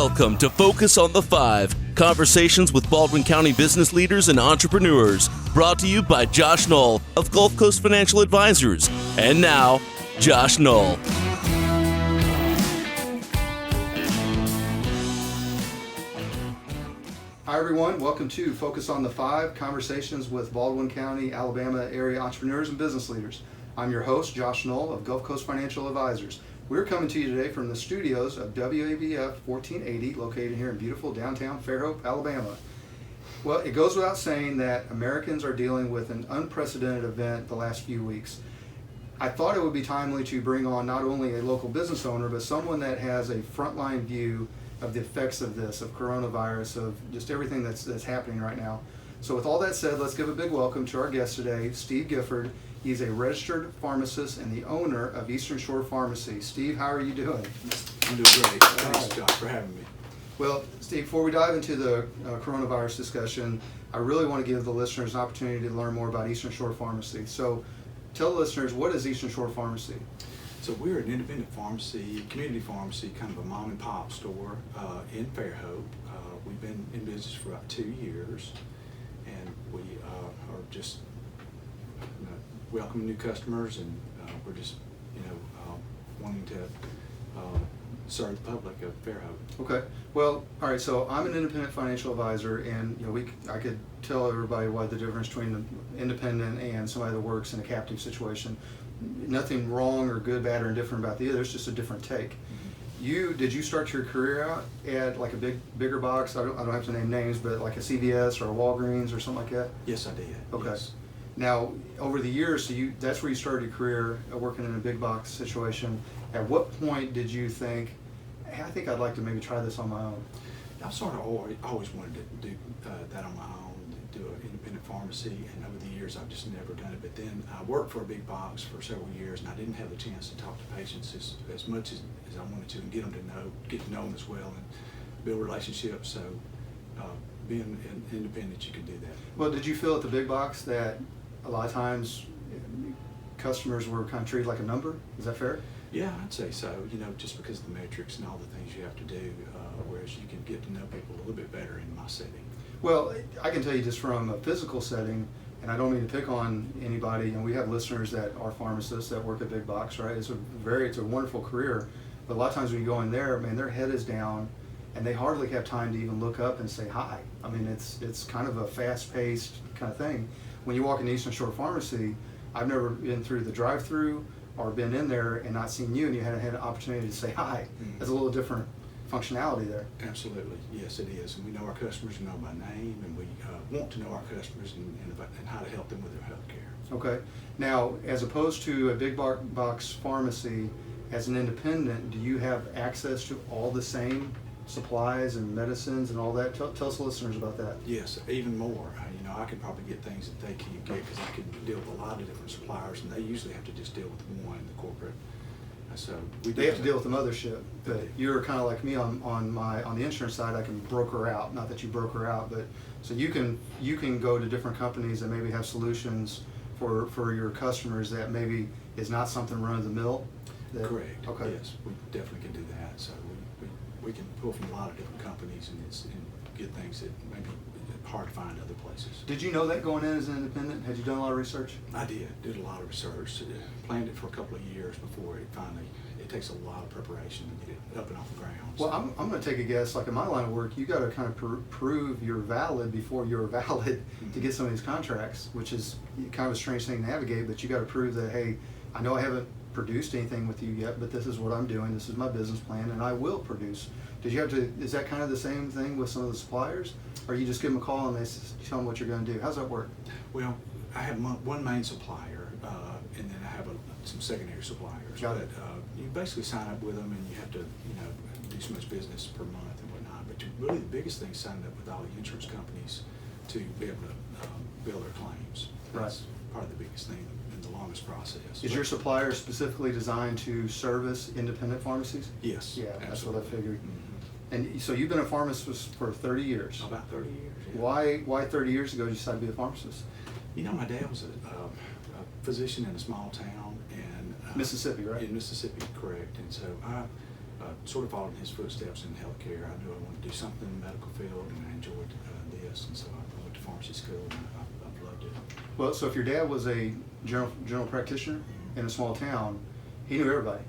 Welcome to Focus on the Five, conversations with Baldwin County business leaders and entrepreneurs, brought to you by Josh Knoll of Gulf Coast Financial Advisors. And now, Josh Knoll. Hi everyone, welcome to Focus on the Five, conversations with Baldwin County, Alabama area entrepreneurs and business leaders. I'm your host, Josh Knoll of Gulf Coast Financial Advisors. We're coming to you today from the studios of WABF 1480, located here in beautiful downtown Fairhope, Alabama. Well, it goes without saying that Americans are dealing with an unprecedented event the last few weeks. I thought it would be timely to bring on not only a local business owner, but someone that has a frontline view of the effects of this, of coronavirus, of just everything that's happening right now. So with all that said, let's give a big welcome to our guest today, Steve Gifford. He's a registered pharmacist and the owner of Eastern Shore Pharmacy. Steve, how are you doing? I'm doing great. Thanks, Josh, for having me. Well, Steve, before we dive into the coronavirus discussion, I really want to give the listeners an opportunity to learn more about Eastern Shore Pharmacy. So tell the listeners, what is Eastern Shore Pharmacy? So we're an independent pharmacy, community pharmacy, kind of a mom and pop store in Fairhope. We've been in business for about 2 years, and we are just welcoming new customers, and we're just wanting to serve the public of Fairhope. Okay. Well, all right. So I'm an independent financial advisor, and I could tell everybody what the difference between an independent and somebody that works in a captive situation. Nothing wrong or good, bad, or indifferent about the other. It's just a different take. Mm-hmm. Did you start your career out at like a bigger box? I don't have to name names, but like a CVS or a Walgreens or something like that? Yes, I did. Okay. Yes. Now, over the years, so that's where you started your career, working in a big box situation. At what point did you think, hey, I think I'd like to maybe try this on my own? I've sort of always wanted to do that on my own, do an independent pharmacy, and over the years I've just never done it. But then I worked for a big box for several years, and I didn't have the chance to talk to patients as much as I wanted to, and get to know them as well, and build relationships. So being independent, you can do that. Well, did you feel at the big box that a lot of times customers were kind of treated like a number? Is that fair? Yeah, I'd say so. Just because of the metrics and all the things you have to do, whereas you can get to know people a little bit better in my setting. Well, I can tell you just from a physical setting, and I don't mean to pick on anybody, and we have listeners that are pharmacists that work at big box, right? It's a wonderful career, but a lot of times when you go in there, man, their head is down, and they hardly have time to even look up and say hi. I mean, it's kind of a fast-paced kind of thing. When you walk in Eastern Shore Pharmacy, I've never been through the drive-through or been in there and not seen you, and you hadn't had an opportunity to say hi. Mm-hmm. There's a little different functionality there. Absolutely, yes, it is. And we know our customers, we know by name, and we want to know our customers and how to help them with their health care. Okay. Now, as opposed to a big box pharmacy, as an independent, do you have access to all the same supplies and medicines and all that? Tell us the listeners about that. Yes, even more. I can probably get things that they can't get because I can deal with a lot of different suppliers, and they usually have to just deal with one, the corporate. So they have to deal with the mothership, but you're kind of like me on the insurance side. I can broker out, not that you broker out, but so you can go to different companies that maybe have solutions for your customers that maybe is not something run of the mill. Correct. Okay. Yes, we definitely can do that. So we can pull from a lot of different companies and get things that maybe hard to find other places. Did you know that going in as an independent? Had you done a lot of research? I did a lot of research. Planned it for a couple of years before it takes a lot of preparation to get it up and off the ground. Well, I'm going to take a guess. Like in my line of work, you got to kind of prove you're valid before you're valid to get some of these contracts, which is kind of a strange thing to navigate, but you got to prove that, hey, I know I haven't produced anything with you yet, but this is what I'm doing. This is my business plan, and I will produce. Did you have to, is that kind of the same thing with some of the suppliers? Or you just give them a call and they tell them what you're going to do? How's that work? Well, I have one main supplier, and then I have some secondary suppliers. Got it. You basically sign up with them, and you have to do so much business per month and whatnot. But really the biggest thing is signing up with all the insurance companies to be able to bill their claims. That's part of the biggest thing and the longest process. Is your supplier specifically designed to service independent pharmacies? Yes. Yeah, absolutely. That's what I figured. Mm-hmm. And so you've been a pharmacist for 30 years. About 30 years. Yeah. Why 30 years ago did you decide to be a pharmacist? My dad was a physician in a small town, and Mississippi, right? In Mississippi, correct. And so I sort of followed in his footsteps in healthcare. I knew I wanted to do something in the medical field, and I enjoyed this, and so I went to pharmacy school, and I've loved it. Well, so if your dad was a general practitioner in a small town, he knew everybody,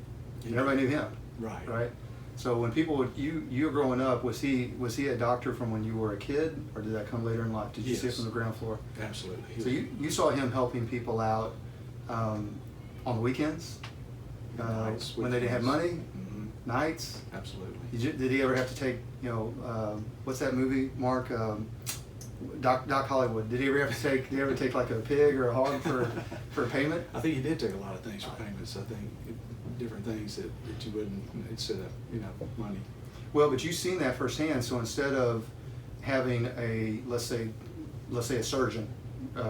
and everybody knew him. Right. Right. So when people would, you were growing up, was he a doctor from when you were a kid, or did that come later in life? Did you see it from the ground floor? Absolutely. So you saw him helping people out on the weekends, Nights, when they didn't have money, Mm-hmm. nights. Absolutely. Did he ever have to take, what's that movie, Mark? Doc Hollywood. Did he ever take like a pig or a hog for payment? I think he did take a lot of things for payments. I think different things that you wouldn't, instead of money. Well, but you've seen that firsthand. So instead of having a, let's say a surgeon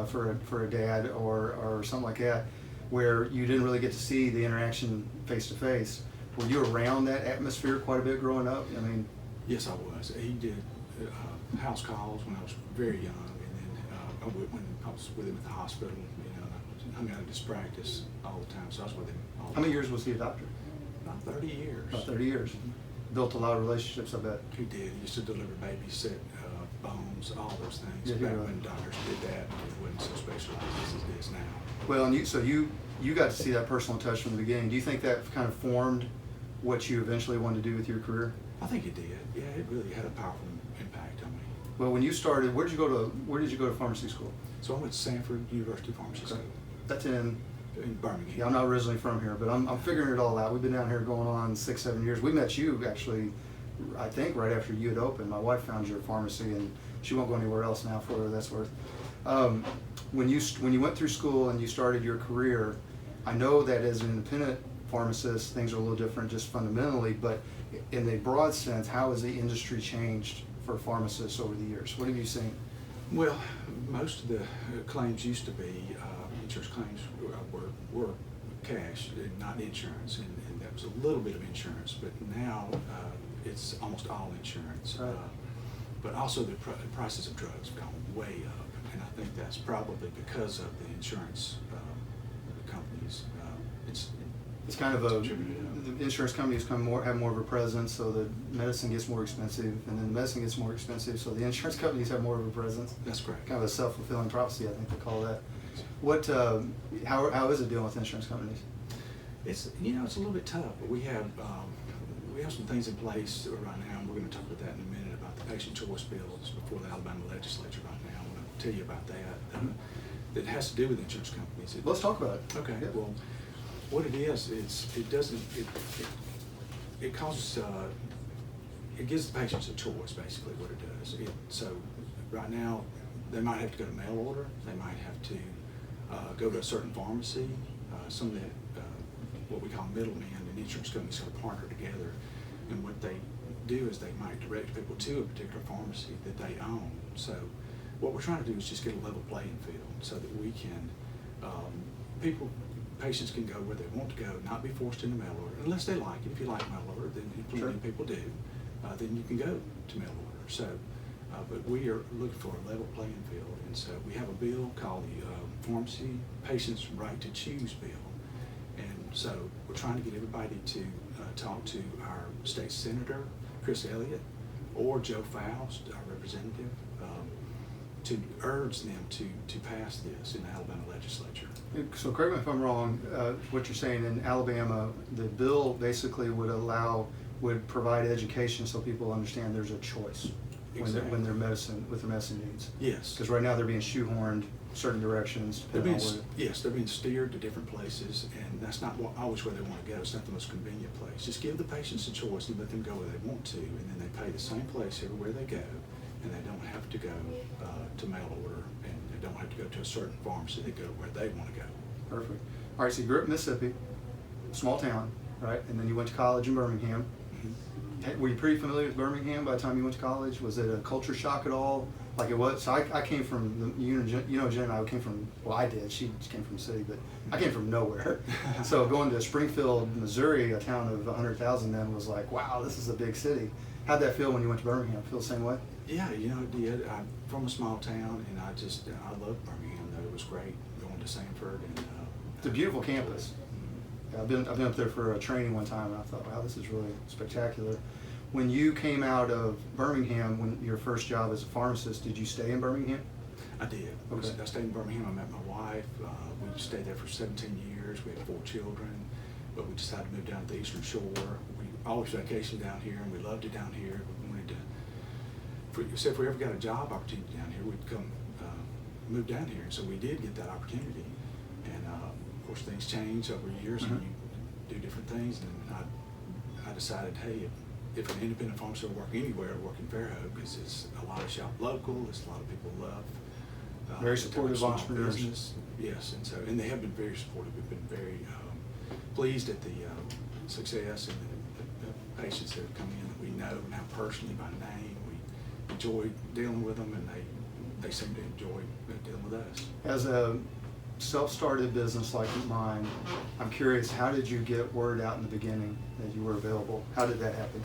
for a dad or something like that, where you didn't really get to see the interaction face to face, were you around that atmosphere quite a bit growing up? I mean, Yes, I was. He did house calls when I was very young, and then when I was with him at the hospital, I hung out at his practice all the time, so I was with him all the how many time. years was he a doctor? About 30 years. About 30 years. Built a lot of relationships, I bet. He did. He used to deliver babysit, bones, all those things. Yeah, Back really. when doctors did that, it wasn't so specialized as it is now. Well, and you got to see that personal touch from the beginning. Do you think that kind of formed what you eventually wanted to do with your career? I think it did. Yeah, it really had a powerful impact on me. Well, when you started, where did you go to pharmacy school? So I went to Sanford University Pharmacy School That's in Birmingham. Yeah, I'm not originally from here, but I'm figuring it all out. We've been down here going on 6-7 years. We met you actually, I think, right after you had opened. My wife found your pharmacy, and she won't go anywhere else now for what that's worth. When you went through school and you started your career, I know that as an independent pharmacist, things are a little different just fundamentally, but in a broad sense, how has the industry changed for pharmacists over the years? What have you seen? Well, most of the claims used to be, insurance claims were cash, not insurance, and that was a little bit of insurance, but now it's almost all insurance. Right. But also the prices of drugs have gone way up, and I think that's probably because of the insurance companies. It's kind of the insurance companies have more of a presence, so the medicine gets more expensive, and then the medicine gets more expensive, so the insurance companies have more of a presence. That's correct. Kind of a self-fulfilling prophecy, I think they call that. What? How is it dealing with insurance companies? It's it's a little bit tough, but we have some things in place right now, and we're going to talk about that in a minute about the patient choice bills before the Alabama legislature right now. I want to tell you about that. That has to do with insurance companies. Let's talk about it. Okay. Yeah. Well, what it is, it causes it gives the patients a choice, basically what it does. So right now they might have to go to mail order. They might have to go to a certain pharmacy. Some of the what we call middlemen and insurance companies sort of partner together, and what they do is they might direct people to a particular pharmacy that they own. So what we're trying to do is just get a level playing field so that we can patients can go where they want to go, not be forced into mail order, unless they like it. If you like mail order, then plenty of people do, then you can go to mail order. So, but we are looking for a level playing field, and so we have a bill called the Pharmacy Patients' Right to Choose Bill, and so we're trying to get everybody to talk to our state senator, Chris Elliott, or Joe Faust, our representative, to urge them to pass this in the Alabama legislature. So correct me if I'm wrong, what you're saying in Alabama, the bill basically would provide education so people understand there's a choice Exactly. when they're with their medicine needs. Yes. Because right now they're being shoehorned certain directions. They're being steered to different places, and that's not always where they want to go. It's not the most convenient place. Just give the patients a choice and let them go where they want to, and then they pay the same place everywhere they go, and they don't have to go to mail order, and they don't have to go to a certain pharmacy. They go where they want to go. Perfect. All right, so you grew up in Mississippi, small town, right? And then you went to college in Birmingham. Were you pretty familiar with Birmingham by the time you went to college? Was it a culture shock at all? Like it was? So I came from, Jen and I came from, well, I did. She came from the city, but I came from nowhere. So going to Springfield, Missouri, a town of 100,000 then, was like, wow, this is a big city. How'd that feel when you went to Birmingham? Feel the same way? Yeah, it did. I'm from a small town, and I loved Birmingham, though. It was great going to Sanford. And It's a beautiful campus. I've been up there for a training one time, and I thought, wow, this is really spectacular. When you came out of Birmingham, when your first job as a pharmacist, did you stay in Birmingham? I did. Okay. I stayed in Birmingham. I met my wife. We stayed there for 17 years. We had 4 children, but we decided to move down to the Eastern Shore. We always vacationed down here, and we loved it down here. We wanted to, if we ever got a job opportunity down here, we'd come move down here. So we did get that opportunity, and of course things change over years, and you do different things. And I decided, hey, if an independent pharmacist will work anywhere, work in Fairhope, because it's a lot of shop local. It's a lot of people love. Very supportive entrepreneurs. Business. Yes, and they have been very supportive. We've been very pleased at the success and the patients that have come in that we know now personally by name. We enjoy dealing with them, and they seem to enjoy dealing with us. As a self-started business like mine, I'm curious, how did you get word out in the beginning that you were available? How did that happen?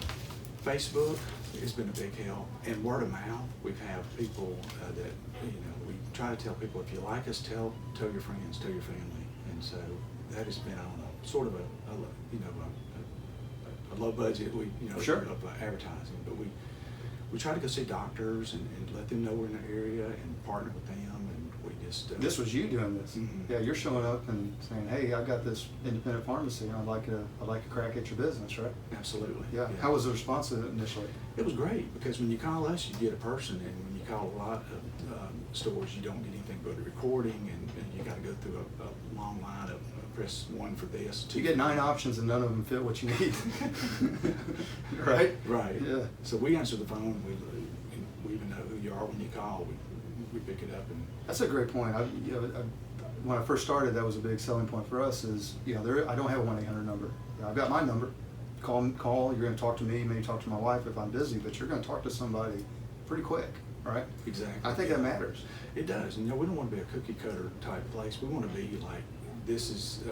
Facebook has been a big help, and word of mouth. We have people that, we try to tell people, if you like us, tell your friends, tell your family. And so that has been on a sort of a low budget, Sure. of advertising, but we try to go see doctors and let them know we're in the area and partner with them, and we just This was you doing this. Yeah, you're showing up and saying, hey, I've got this independent pharmacy, and I'd like a crack at your business, right? Absolutely. Yeah. How was the response initially? It was great, because when you call us, you get a person, and when you call a lot of stores, you don't get anything but a recording, and you got to go through a long line of press 1 for this. You get 9 options, and none of them fit what you need. Right? Right. Yeah. So we answer the phone. We even know who you are when you call. We pick it up, and That's a great point. When I first started, that was a big selling point for us. Is I don't have a 1-800 number. I've got my number. Call. You're going to talk to me. Maybe talk to my wife if I'm busy, but you're going to talk to somebody pretty quick, right? Exactly. I think that matters. It does. We don't want to be a cookie cutter type place. We want to be like, this is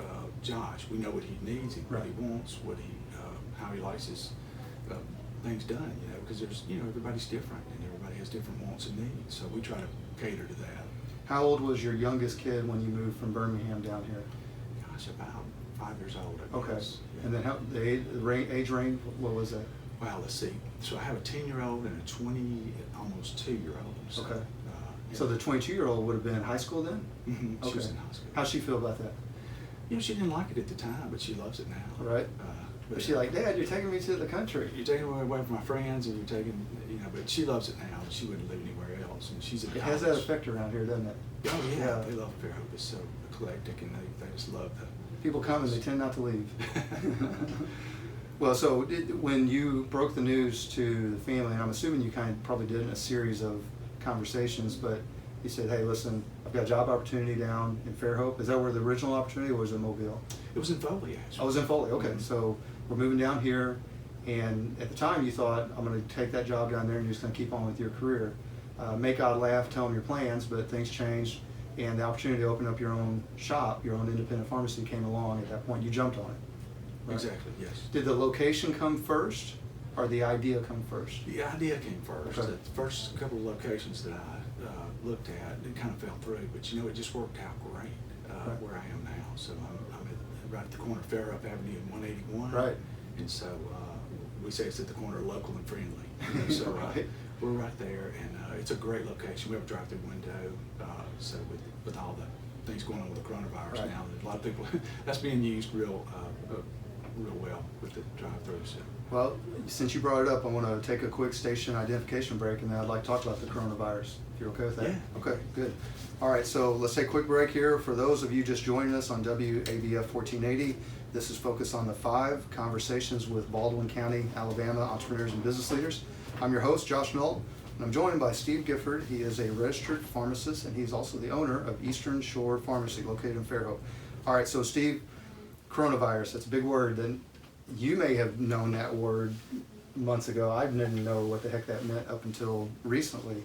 Josh. We know what he needs, what he wants, how he likes his things done. Because there's everybody's different, and everybody has different wants and needs. So we try to cater to that. How old was your youngest kid when you moved from Birmingham down here? Gosh, about 5 years old, I Okay. guess. Yeah. And then the age range, what was that? Well, let's see. So I have a 10-year-old and a almost 2-year-old. So, Okay. Yeah. So the 22-year-old would have been in high school then? Mm-hmm. Okay. She was in high school. How'd she feel about that? She didn't like it at the time, but she loves it now. Right. But Was she like, Dad, you're taking me to the country? You're taking me away from my friends, and you're taking, but she loves it now. She wouldn't live anywhere else, and she's in It college. has that effect around here, doesn't it? Oh yeah, Yeah. they love Fairhope. It's so eclectic, and they just love the. People come and they tend not to leave. Well, so when you broke the news to the family, and I'm assuming you probably did in a series of conversations, but you said, hey, listen, I've got a job opportunity down in Fairhope. Is that where the original opportunity was, in Mobile? It was in Foley, actually. I was in Foley. Okay, so we're moving down here, and at the time you thought, I'm going to take that job down there and you're just going to keep on with your career. Make God laugh, tell them your plans, but things changed, and the opportunity to open up your own shop, your own independent pharmacy came along. At that point, you jumped on it. Right? Exactly, yes. Did the location come first, or the idea come first? The idea came first. Okay. The first couple of locations that I looked at, it kind of fell through, but it just worked out great Right. where I am now. So I'm right at the corner of Fairhope Avenue and 181. Right. And so we say it's at the corner of local and friendly. So Right. we're right there, and it's a great location. We have a drive-through window. So with all the things going on with the coronavirus Right. now, a lot of people, that's being used real well with the drive-through. So. Well, since you brought it up, I want to take a quick station identification break, and then I'd like to talk about the coronavirus, if you're okay with that. Yeah. Okay, good. All right, so let's take a quick break here. For those of you just joining us on WABF 1480, this is Focus on the 5, Conversations with Baldwin County, Alabama entrepreneurs and business leaders. I'm your host, Josh Knoll, and I'm joined by Steve Gifford. He is a registered pharmacist, and he's also the owner of Eastern Shore Pharmacy, located in Fairhope. All right, so Steve, coronavirus, that's a big word. And you may have known that word months ago. I didn't know what the heck that meant up until recently.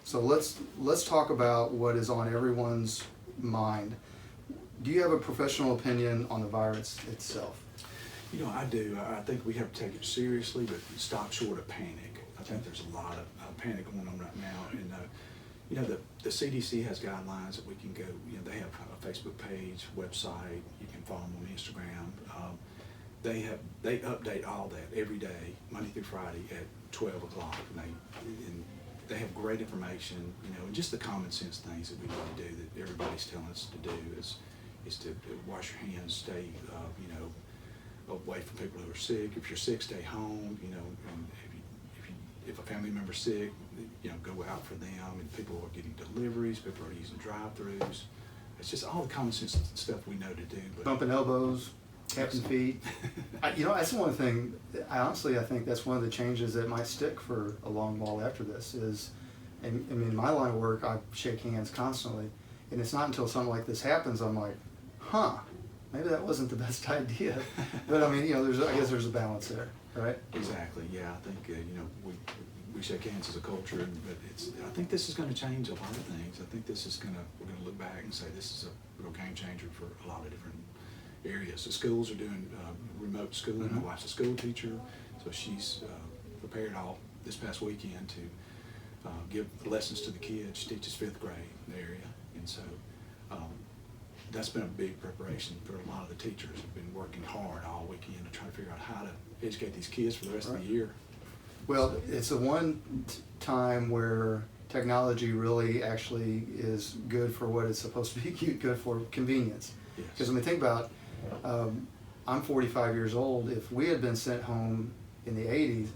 So let's talk about what is on everyone's mind. Do you have a professional opinion on the virus itself? I do. I think we have to take it seriously, but stop short of panic. I think there's a lot of panic going on right now, and you know, the CDC has guidelines that we can go, you know, they have a Facebook page, website, you can follow them on Instagram. They update all that every day, Monday through Friday at 12 o'clock. And they have great information, you know, and just the common sense things that we need to do that everybody's telling us to do is to wash your hands, stay, you know, away from people who are sick. If you're sick, stay home, you know, and if a family member's sick, you know, go out for them. And people are getting deliveries, people are using drive-throughs. It's just all the common sense stuff we know to do. But Bumping elbows, tapping feet. You know, that's one thing, I think that's one of the changes that might stick for a long while after this is, and I mean, in my line of work, I shake hands constantly. And it's not until something like this happens, I'm like, maybe that wasn't the best idea. But I mean, you know, I guess there's a balance there, right? Exactly. Yeah, I think you know, we shake hands as a culture, but I think this is going to change a lot of things. I think we're going to look back and say this is a real game changer for a lot of different areas. The schools are doing remote schooling. My wife's a school teacher, so she's prepared all this past weekend to give lessons to the kids. She teaches 5th grade in the area, and so that's been a big preparation for a lot of the teachers. Have been working hard all weekend to try to figure out how to educate these kids for the rest of the year. Well, it's the one time where technology really actually is good for what it's supposed to be good for, convenience. Yes. Because I mean, think about, I'm 45 years old. If we had been sent home in the 80s,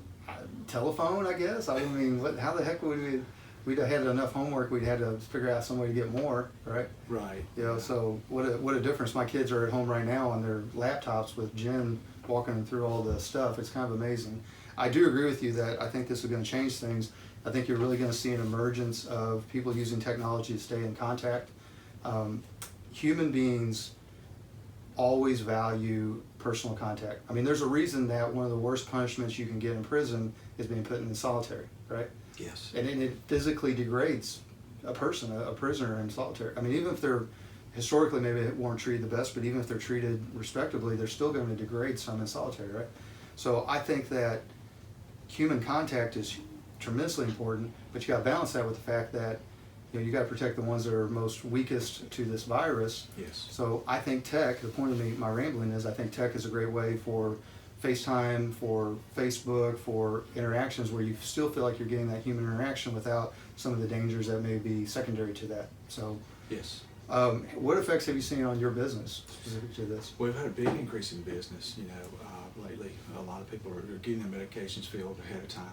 telephone, I guess. I mean, how the heck would we'd have had enough homework, we'd had to figure out some way to get more, right? Right. You know, so what a difference. My kids are at home right now on their laptops with Jen walking them through all the stuff. It's kind of amazing. I do agree with you that I think this is going to change things. I think you're really going to see an emergence of people using technology to stay in contact. Human beings always value personal contact. I mean, there's a reason that one of the worst punishments you can get in prison is being put in solitary, right? Yes. And it physically degrades a person, a prisoner in solitary. I mean, even if they're historically maybe weren't treated the best, but even if they're treated respectably, they're still going to degrade some in solitary, right? So I think that human contact is tremendously important, but you got to balance that with the fact that you got to protect the ones that are most weakest to this virus. Yes. So I think tech, the point of my rambling is I think tech is a great way for FaceTime, for Facebook, for interactions where you still feel like you're getting that human interaction without some of the dangers that may be secondary to that. So yes. What effects have you seen on your business specific to this? We've had a big increase in business, lately. A lot of people are getting their medications filled ahead of time,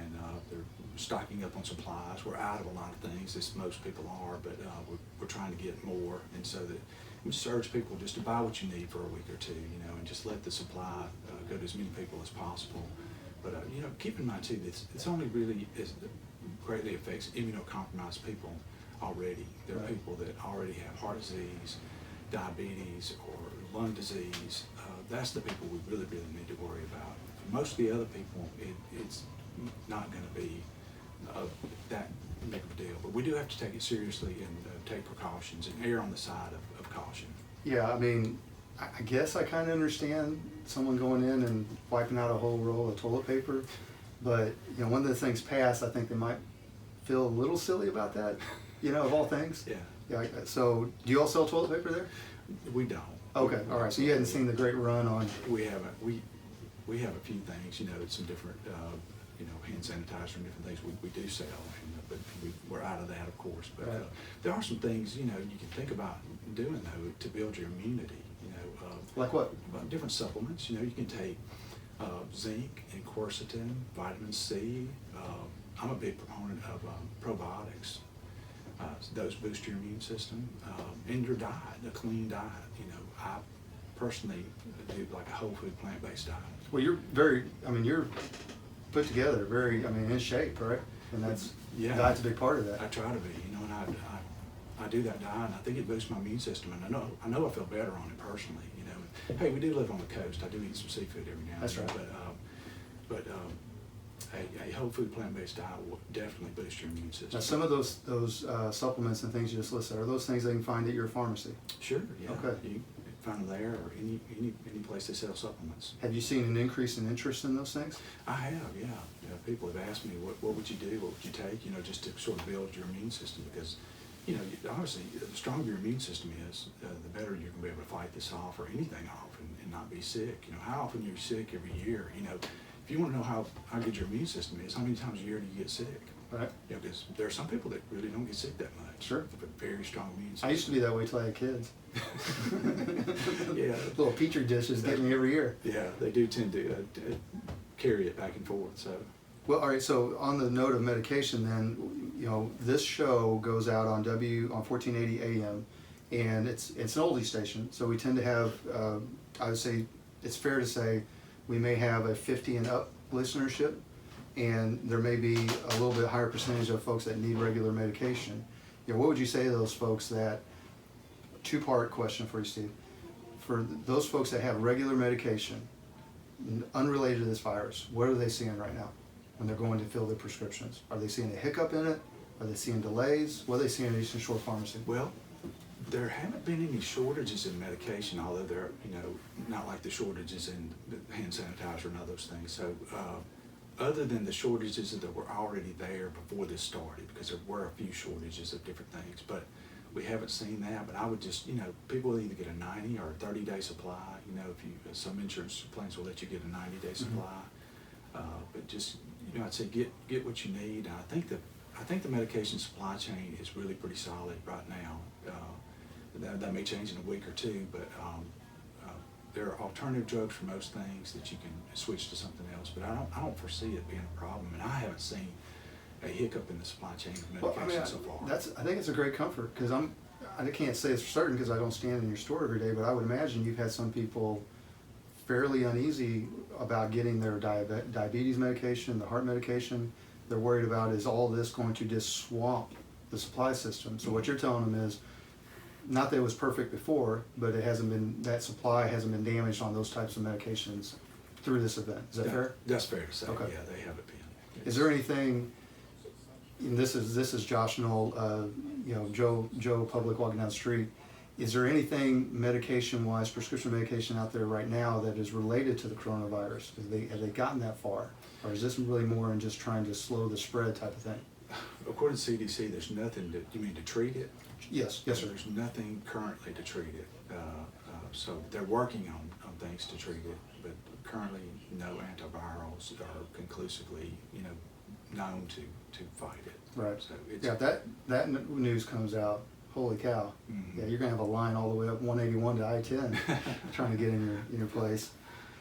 and they're stocking up on supplies. We're out of a lot of things, as most people are, but we're trying to get more, and so that we just urge people just to buy what you need for a week or two, and just let the supply go to as many people as possible. But keep in mind too, it's only really greatly affects immunocompromised people already. There are right. people that already have heart disease, diabetes, or lung disease. That's the people we really, really need to worry about. For most of the other people, it's not going to be that big of a deal. But we do have to take it seriously and take precautions and err on the side of caution. Yeah, I mean, I guess I kind of understand someone going in and wiping out a whole roll of toilet paper, but when the things pass, I think they might feel a little silly about that, of all things. Yeah. Yeah. So, do you all sell toilet paper there? We don't. Okay. All right. So you hadn't seen the great run on. We haven't. We have a few things. Some different hand sanitizer and different things we do sell, but we're out of that, of course. But right. There are some things you can think about doing though to build your immunity. Like what? Different supplements. You can take zinc and quercetin, vitamin C. I'm a big proponent of probiotics. Those boost your immune system, and your diet, a clean diet. I personally do like a whole food plant-based diet. Well, you're you're put together, in shape, right? And that's diet's a big part of that. I try to be, and I do that diet, and I think it boosts my immune system, and I know I feel better on it personally. Hey, we do live on the coast. I do eat some seafood every now and then. That's right. But a whole food plant-based diet will definitely boost your immune system. Now, some of those supplements and things you just listed, are those things they can find at your pharmacy? Sure. Yeah. Okay. find them there or any place they sell supplements. Have you seen an increase in interest in those things? I have, yeah. People have asked me, what would you do, what would you take, just to sort of build your immune system, because, obviously, the stronger your immune system is, the better you're going to be able to fight this off or anything off and not be sick. How often you're sick every year, if you want to know how good your immune system is, how many times a year do you get sick? Right. Because there are some people that really don't get sick that much. Sure. They have a very strong immune system. I used to be that way till I had kids. Yeah. Little petri dishes get me every year. Yeah, they do tend to carry it back and forth. So. Well, all right. So on the note of medication, then this show goes out on 1480 AM, and it's an oldie station. So we tend to have, I would say, it's fair to say, we may have a 50 and up listenership, and there may be a little bit higher percentage of folks that need regular medication. What would you say to those folks that? Two-part question for you, Steve. For those folks that have regular medication, unrelated to this virus, what are they seeing right now when they're going to fill their prescriptions? Are they seeing a hiccup in it? Are they seeing delays? What are they seeing at Eastern Shore Pharmacy? Well, there haven't been any shortages in medication, although they're, not like the shortages in hand sanitizer and other things. So, other than the shortages that were already there before this started, because there were a few shortages of different things, but we haven't seen that. But I would just, people will either get a 90 or a 30-day supply. If some insurance plans will let you get a 90-day supply. But just, I'd say get what you need. And I think the medication supply chain is really pretty solid right now. That may change in a week or two, but there are alternative drugs for most things that you can switch to something else. But I don't foresee it being a problem, and I haven't seen a hiccup in the supply chain of medication so far. I think it's a great comfort, because I can't say it's for certain because I don't stand in your store every day, but I would imagine you've had some people fairly uneasy about getting their diabetes medication, the heart medication. They're worried about, is all this going to just swamp the supply system? So what you're telling them is, not that it was perfect before, but that supply hasn't been damaged on those types of medications through this event. Is that fair? That's fair to say. Okay. Yeah, they haven't been. Yes. Is there anything, and this is Josh Knoll, Joe Public walking down the street. Is there anything medication-wise, prescription medication out there right now that is related to the coronavirus? Have they gotten that far? Or is this really more in just trying to slow the spread type of thing? According to CDC, there's nothing to treat it? Yes, sir. There's nothing currently to treat it. So they're working on things to treat it, but currently no antivirals are conclusively, known to fight it. Right. So it's, that news comes out, holy cow. Mm-hmm. Yeah, you're gonna have a line all the way up 181 to I-10 trying to get in your place.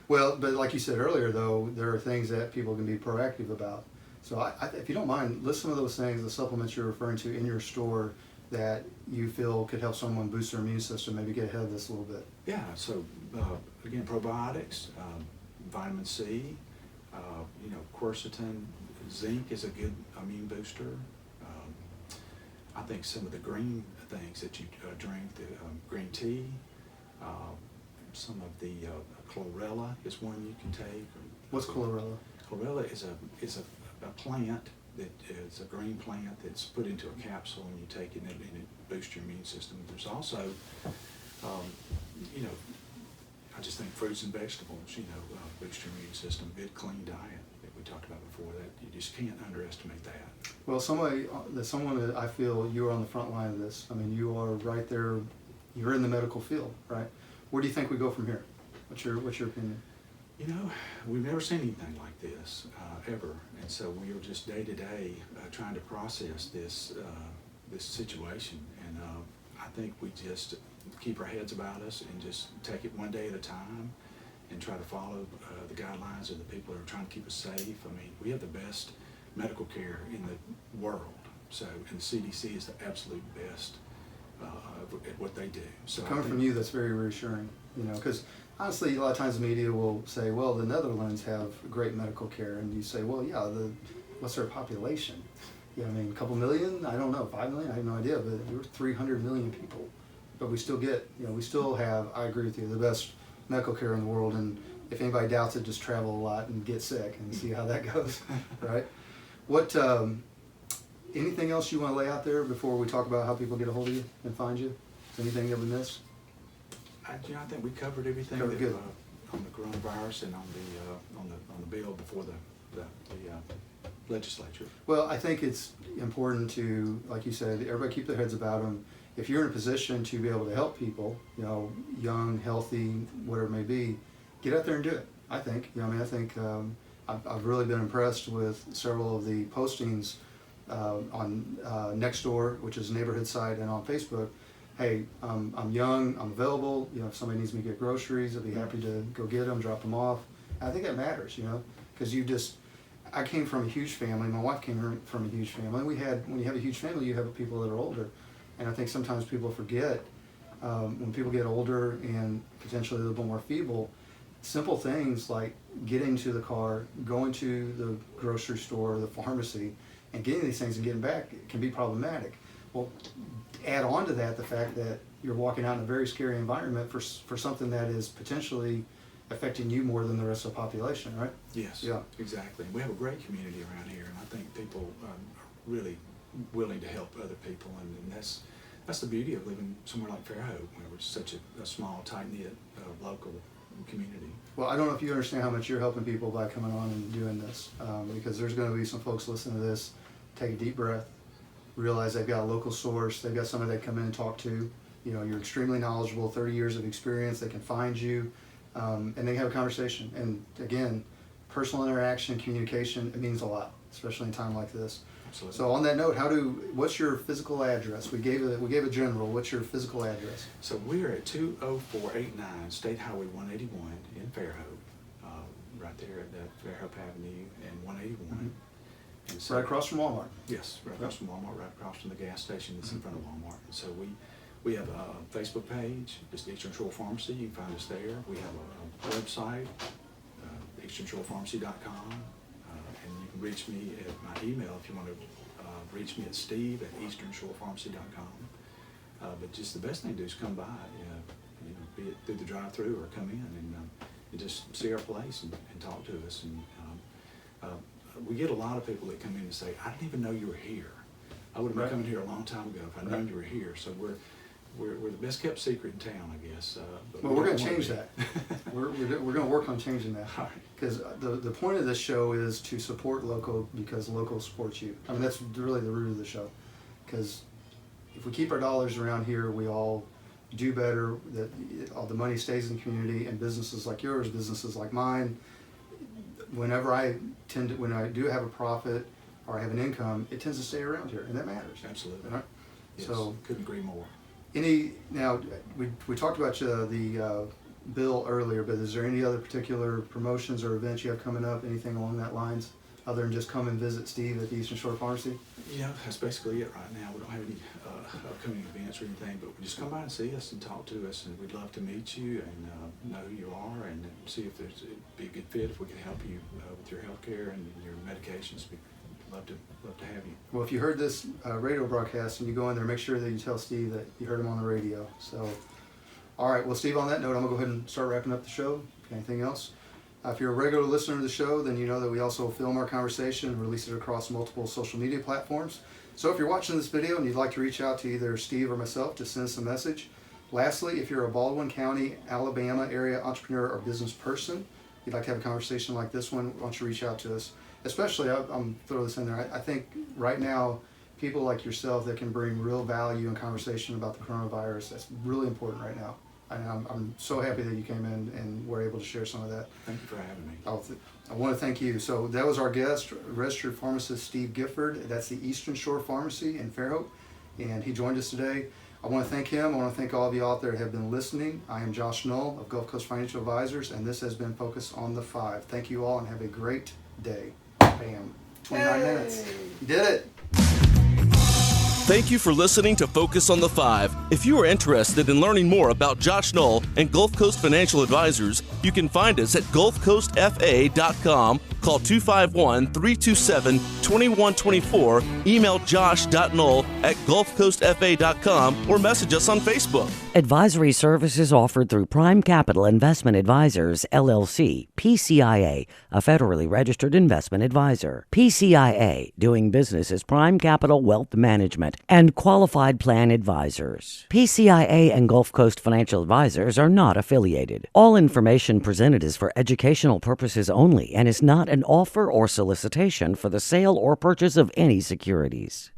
Well, but like you said earlier, though, there are things that people can be proactive about. So if you don't mind, list some of those things, the supplements you're referring to in your store that you feel could help someone boost their immune system, maybe get ahead of this a little bit. Yeah, so again, probiotics, vitamin C, quercetin, zinc is a good immune booster. I think some of the green things that you drink, the green tea, some of the chlorella is one you can take. What's chlorella? Chlorella is a plant that is a green plant that's put into a capsule, and you take it and it boosts your immune system. There's also, I just think fruits and vegetables, boost your immune system. Good clean diet that we talked about before, that you just can't underestimate that. Well, someone that I feel you are on the front line of this. I mean, you are right there. You're in the medical field, right? Where do you think we go from here? What's your opinion? We've never seen anything like this ever, and so we are just day to day trying to process this situation. And I think we just keep our heads about us and just take it one day at a time, and try to follow the guidelines of the people that are trying to keep us safe. I mean, we have the best medical care in the world, and the CDC is the absolute best at what they do. So coming from you, that's very reassuring. Because honestly, a lot of times the media will say, well, the Netherlands have great medical care, and you say, well, yeah, what's their population? A couple million? I don't know, 5 million? I have no idea, but we're 300 million people. But we still have, I agree with you, the best medical care in the world, and if anybody doubts it, just travel a lot and get sick and see how that goes, right? What, anything else you want to lay out there before we talk about how people get a hold of you and find you? Is there anything that we missed? I think we covered everything Covered good. On the coronavirus and on the bill before the legislature. Well, I think it's important to, like you said, everybody keep their heads about them. If you're in a position to be able to help people, young, healthy, whatever it may be, get out there and do it. I think. I think I've really been impressed with several of the postings on Nextdoor, which is a neighborhood site, and on Facebook. Hey, I'm young, I'm available. If somebody needs me to get groceries, I'd be happy to go get them, drop them off. And I think that matters, because I came from a huge family. My wife came from a huge family. When you have a huge family, you have people that are older, and I think sometimes people forget when people get older and potentially a little bit more feeble. Simple things like getting to the car, going to the grocery store, or the pharmacy, and getting these things and getting back can be problematic. Well, add on to that the fact that you're walking out in a very scary environment for something that is potentially affecting you more than the rest of the population, right? Yes, yeah, exactly. We have a great community around here, and I think people are really willing to help other people, and that's the beauty of living somewhere like Fairhope, where it's such a small, tight-knit, local community. Well, I don't know if you understand how much you're helping people by coming on and doing this, because there's going to be some folks listening to this. Take a deep breath, realize they've got a local source, they've got somebody they come in and talk to. You're extremely knowledgeable, 30 years of experience, they can find you, and they have a conversation. And again, personal interaction, communication, it means a lot, especially in a time like this. Absolutely. So on that note, what's your physical address? We gave a general. What's your physical address? So we're at 20489 State Highway 181 in Fairhope, right there at Fairhope Avenue and 181. Mm-hmm. And so, Right across from Walmart. Yes, right across from Walmart, right across from the gas station that's in front of Walmart. And so we have a Facebook page, just Eastern Shore Pharmacy. You can find us there. We have a website, easternshorepharmacy.com. And you can reach me at my email if you want to reach me at steve@easternshorepharmacy.com. But just the best thing to do is come by, be it through the drive-thru or come in and just see our place and talk to us. And we get a lot of people that come in and say, I didn't even know you were here. I would have been coming here a long time ago if I'd known you were here. So we're the best kept secret in town, I guess. Well, we're going to change that. we're going to work on changing that. Because the point of this show is to support local, because local supports you. I mean, that's really the root of the show. Because if we keep our dollars around here, we all do better. That all the money stays in the community, and businesses like yours, businesses like mine. When I do have a profit or I have an income, it tends to stay around here, and that matters. Absolutely. Right? Yes, So couldn't agree more. Now we talked about the bill earlier, but is there any other particular promotions or events you have coming up? Anything along that lines, other than just come and visit Steve at the Eastern Shore Pharmacy? Yeah, that's basically it right now. We don't have any upcoming events or anything, but just come by and see us and talk to us, and we'd love to meet you and know who you are and see if it'd be a good fit, if we can help you with your health care and your medications. We'd love to have you. Well, if you heard this radio broadcast and you go in there, make sure that you tell Steve that you heard him on the radio. So, all right. Well, Steve, on that note, I'm going to go ahead and start wrapping up the show. Anything else? If you're a regular listener to the show, then you know that we also film our conversation and release it across multiple social media platforms. So if you're watching this video and you'd like to reach out to either Steve or myself to send us a message. Lastly, if you're a Baldwin County, Alabama area entrepreneur or business person, you'd like to have a conversation like this one, why don't you reach out to us? Especially, I'm throwing this in there, I think right now, people like yourself that can bring real value and conversation about the coronavirus, that's really important right now. I'm so happy that you came in and were able to share some of that. Thank you for having me. I want to thank you. So that was our guest, registered pharmacist Steve Gifford. That's the Eastern Shore Pharmacy in Fairhope, and he joined us today. I want to thank him. I want to thank all of you out there that have been listening. I am Josh Knoll of Gulf Coast Financial Advisors, and this has been Focus on the 5. Thank you all, and have a great day. Bam. 29 minutes. You did it. Thank you for listening to Focus on the 5. If you are interested in learning more about Josh Knoll and Gulf Coast Financial Advisors, you can find us at gulfcoastfa.com Call 251-327-2124, email josh.knoll@gulfcoastfa.com, or message us on Facebook. Advisory services offered through Prime Capital Investment Advisors, LLC, PCIA, a federally registered investment advisor. PCIA, doing business as Prime Capital Wealth Management and Qualified Plan Advisors. PCIA and Gulf Coast Financial Advisors are not affiliated. All information presented is for educational purposes only and is not an offer or solicitation for the sale or purchase of any securities.